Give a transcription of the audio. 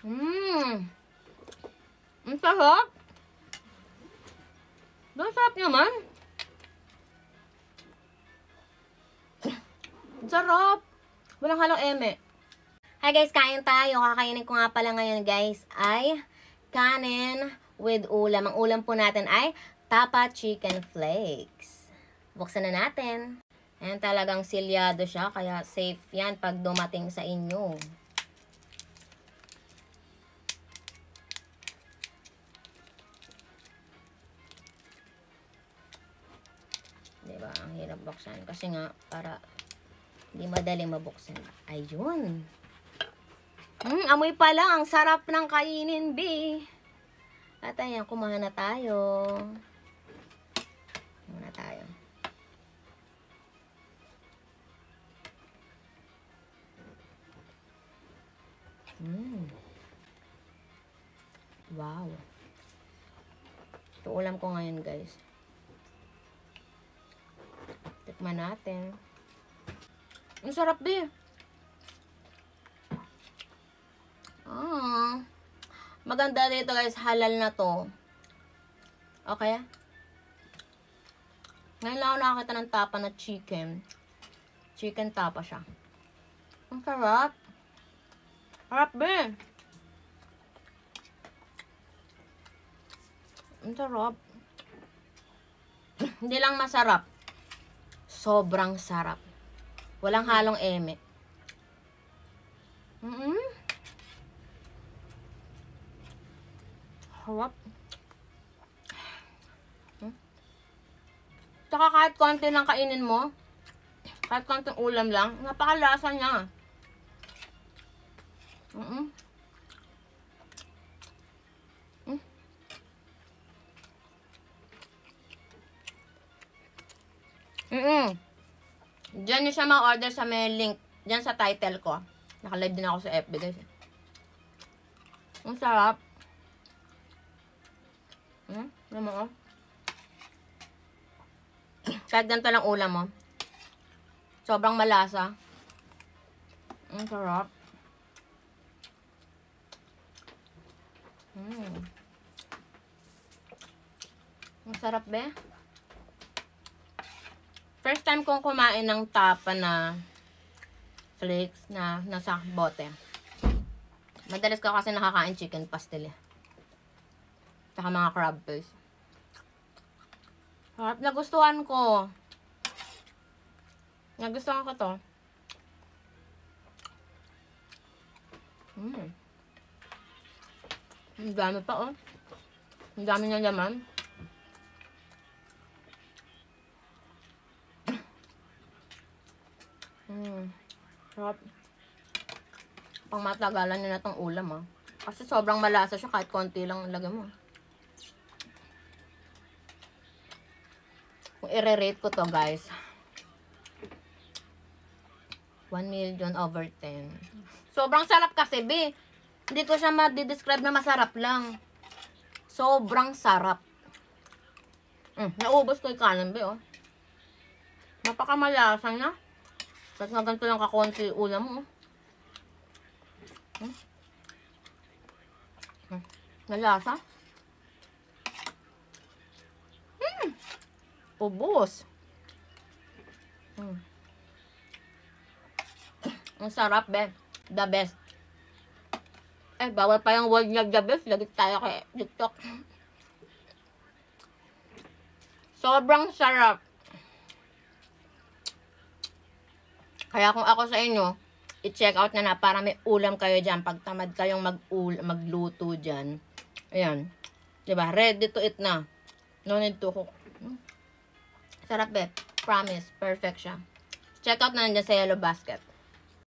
Ang sarap. Ang sarap naman. Sarap. Walang halong eme. Hi guys, kain tayo. Kakainin ko nga pala ngayon guys ay kanin with ulam. Ang ulam po natin ay tapa chicken flakes. Buksan na natin. Ayan, talagang silyado siya. Kaya safe yan pag dumating sa inyo. Diba? Ang hirap buksan. Kasi nga, para hindi madali mabuksan. Ayun. Amoy pa lang. Ang sarap ng kainin, B. At ayan, kumain na tayo. Kumain na tayo. Wow. Ito ulam ko ngayon, guys. Tikman natin. Ang sarap din. Maganda dito guys, halal na to. Okay? Ngayon lang ako nakakita ng tapa na chicken. Chicken tapa siya. Ang sarap. Sarap din. Ang sarap. Hindi lang masarap. Sobrang sarap. Walang halong eme. Harap. Tsaka kahit konti lang kainin mo, kahit konti ulam lang, napakalasa niya. Diyan nyo siya ma-order sa may link. Diyan sa title ko. Naka-live din ako sa FB guys. Ang sarap. Alam mo, kahit ganito lang ulam mo. Sobrang malasa. Ang sarap. Ang sarap be. First time kong kumain ng tapa na flakes na nasa bote. Madalas ko kasi nakakain chicken pastel eh. Saka mga crab paste. Harap, nagustuhan ko. Nagustuhan ko to. Ang dami pa oh. Ang dami ng laman. Sarap. Pang matagalan nyo na tong ulam ah. Kasi sobrang malasa siya kahit konti lang lagay mo. Kung i-rate ko to guys, 1,000,000/10. Sobrang sarap kasi B. Hindi ko siya ma-describe na masarap lang. Sobrang sarap. Naubos ko yung kanin B oh. Napakamalasa na. Kahit nga ganito lang kakonti ulam mo. Malasa. Ubos. Ang sarap, be. The best. Bawal pa yung word na the best. Lagit tayo kay TikTok. Sobrang sarap. Kaya kung ako sa inyo, i-check out na para may ulam kayo dyan. Pag tamad kayong magluto dyan. Ayan. Diba? Ready to eat na. No need to cook. Sarap, be. Promise. Perfect siya. Check out na nandiyan sa yellow basket.